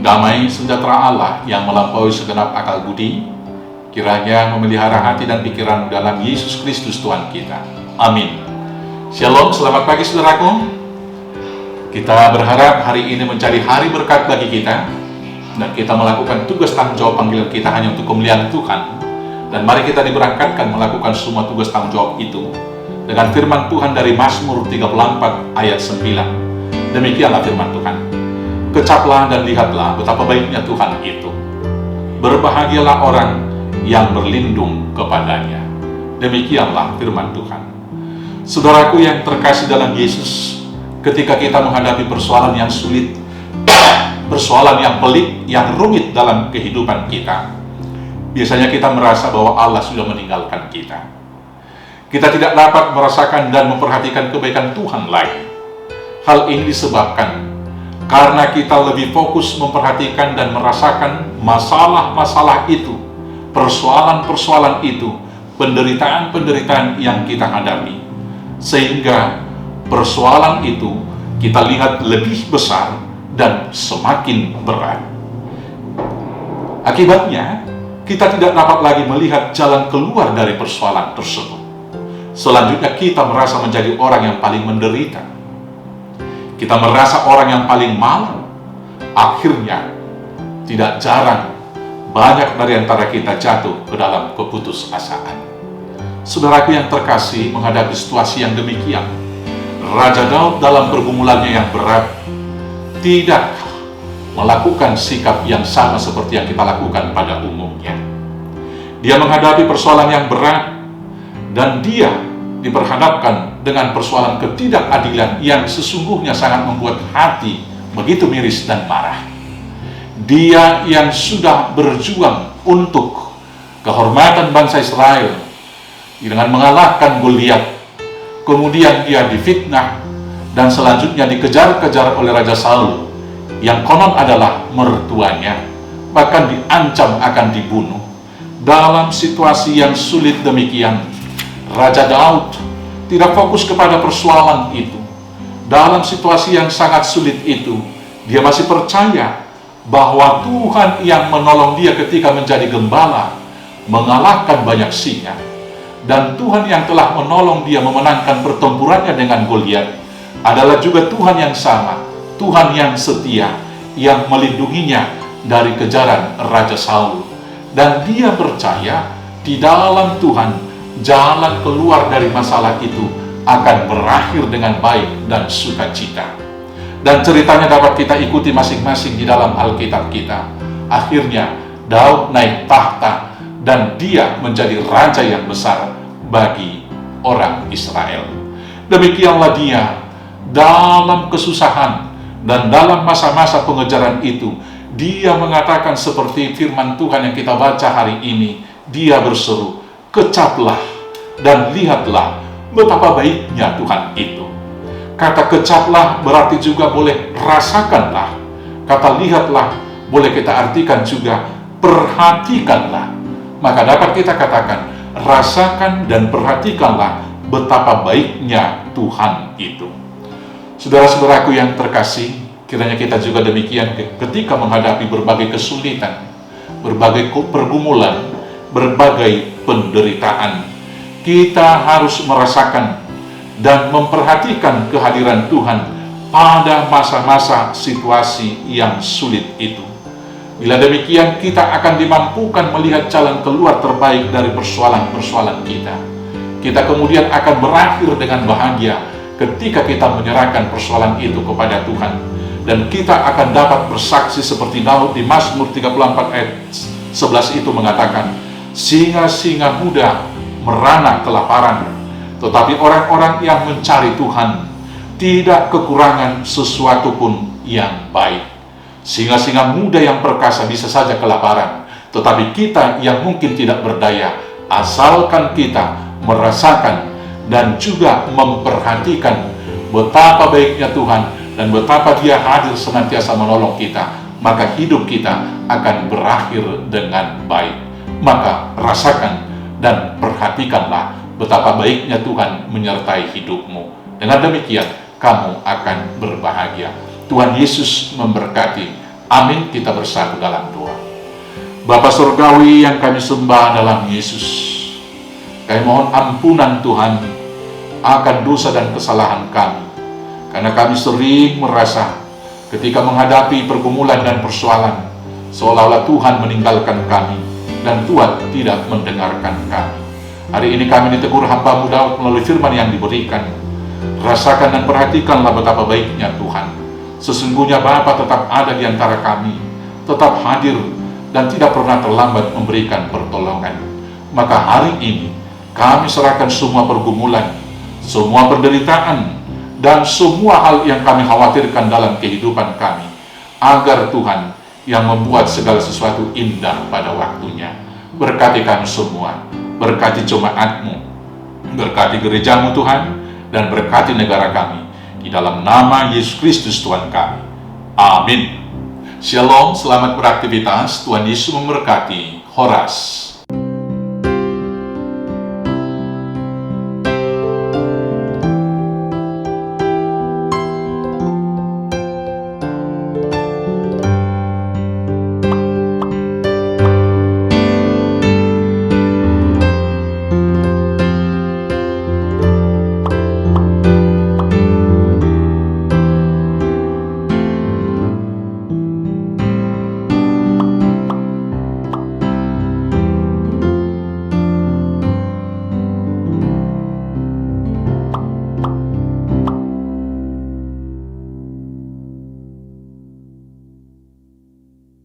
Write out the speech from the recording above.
Damai sejahtera Allah yang melampaui segenap akal budi, kiranya memelihara hati dan pikiran dalam Yesus Kristus Tuhan kita. Amin. Shalom, selamat pagi saudaraku. Kita berharap hari ini menjadi hari berkat bagi kita, dan kita melakukan tugas tanggung jawab panggilan kita hanya untuk kemuliaan Tuhan. Dan mari kita diberangkatkan melakukan semua tugas tanggung jawab itu dengan firman Tuhan dari Mazmur 34 ayat 9. Demikianlah firman Tuhan. Kecaplah dan lihatlah betapa baiknya Tuhan itu. Berbahagialah orang yang berlindung kepadanya. Demikianlah firman Tuhan. Saudaraku yang terkasih dalam Yesus, ketika kita menghadapi persoalan yang sulit, persoalan yang pelik, yang rumit dalam kehidupan kita, biasanya kita merasa bahwa Allah sudah meninggalkan kita. Kita tidak dapat merasakan dan memperhatikan kebaikan Tuhan lagi. Hal ini disebabkan karena kita lebih fokus memperhatikan dan merasakan masalah-masalah itu, persoalan-persoalan itu, penderitaan-penderitaan yang kita hadapi, sehingga persoalan itu kita lihat lebih besar dan semakin berat. Akibatnya, kita tidak dapat lagi melihat jalan keluar dari persoalan tersebut. Selanjutnya, kita merasa menjadi orang yang paling menderita. Kita merasa orang yang paling malu. Akhirnya, tidak jarang banyak dari antara kita jatuh ke dalam keputusasaan. Saudaraku yang terkasih, menghadapi situasi yang demikian, Raja Daud dalam pergumulannya yang berat tidak melakukan sikap yang sama seperti yang kita lakukan pada umumnya. Dia menghadapi persoalan yang berat, dan dia diperhadapkan dengan persoalan ketidakadilan yang sesungguhnya sangat membuat hati begitu miris dan marah. Dia yang sudah berjuang untuk kehormatan bangsa Israel dengan mengalahkan Goliat, kemudian dia difitnah dan selanjutnya dikejar-kejar oleh Raja Saul yang konon adalah mertuanya, bahkan diancam akan dibunuh. Dalam situasi yang sulit demikian, Raja Daud tidak fokus kepada persoalan itu. Dalam situasi yang sangat sulit itu, dia masih percaya bahwa Tuhan yang menolong dia ketika menjadi gembala, mengalahkan banyak singa, dan Tuhan yang telah menolong dia memenangkan pertempurannya dengan Goliat adalah juga Tuhan yang sama, Tuhan yang setia, yang melindunginya dari kejaran Raja Saul. Dan dia percaya di dalam Tuhan, jalan keluar dari masalah itu akan berakhir dengan baik dan sukacita. Dan ceritanya dapat kita ikuti masing-masing di dalam Alkitab kita. Akhirnya Daud naik tahta dan dia menjadi raja yang besar bagi orang Israel. Demikianlah dia dalam kesusahan dan dalam masa-masa pengejaran itu, dia mengatakan seperti firman Tuhan yang kita baca hari ini. Dia berseru, kecaplah dan lihatlah betapa baiknya Tuhan itu. Kata kecaplah berarti juga boleh rasakanlah. Kata lihatlah boleh kita artikan juga perhatikanlah. Maka dapat kita katakan, rasakan dan perhatikanlah betapa baiknya Tuhan itu. Saudara-saudaraku yang terkasih, kiranya kita juga demikian ketika menghadapi berbagai kesulitan, berbagai pergumulan, berbagai penderitaan. Kita harus merasakan dan memperhatikan kehadiran Tuhan pada masa-masa situasi yang sulit itu. Bila demikian, kita akan dimampukan melihat jalan keluar terbaik dari persoalan-persoalan kita. Kita kemudian akan berakhir dengan bahagia ketika kita menyerahkan persoalan itu kepada Tuhan. Dan kita akan dapat bersaksi seperti Daud di Mazmur 34 ayat 11 itu mengatakan, singa-singa muda merana kelaparan, tetapi orang-orang yang mencari Tuhan tidak kekurangan sesuatu pun yang baik. Singa-singa muda yang perkasa bisa saja kelaparan, tetapi kita yang mungkin tidak berdaya, asalkan kita merasakan dan juga memperhatikan betapa baiknya Tuhan dan betapa Dia hadir senantiasa menolong kita, maka hidup kita akan berakhir dengan baik. Maka rasakan dan perhatikanlah betapa baiknya Tuhan menyertai hidupmu. Dengan demikian, kamu akan berbahagia. Tuhan Yesus memberkati. Amin. Kita bersatu dalam doa. Bapa Surgawi yang kami sembah dalam Yesus, kami mohon ampunan Tuhan akan dosa dan kesalahan kami, karena kami sering merasa ketika menghadapi pergumulan dan persoalan, seolah-olah Tuhan meninggalkan kami dan Tuhan tidak mendengarkan kami. Hari ini kami ditegur hamba-Mu Daud melalui firman yang diberikan. Rasakan dan perhatikanlah betapa baiknya Tuhan. Sesungguhnya Bapa tetap ada di antara kami, tetap hadir dan tidak pernah terlambat memberikan pertolongan. Maka hari ini kami serahkan semua pergumulan, semua penderitaan, dan semua hal yang kami khawatirkan dalam kehidupan kami, agar Tuhan yang membuat segala sesuatu indah pada waktunya. Berkati kami semua, berkati jemaat-Mu, berkati gereja-Mu Tuhan, dan berkati negara kami. Di dalam nama Yesus Kristus Tuhan kami. Amin. Shalom, selamat beraktivitas. Tuhan Yesus memberkati. Horas.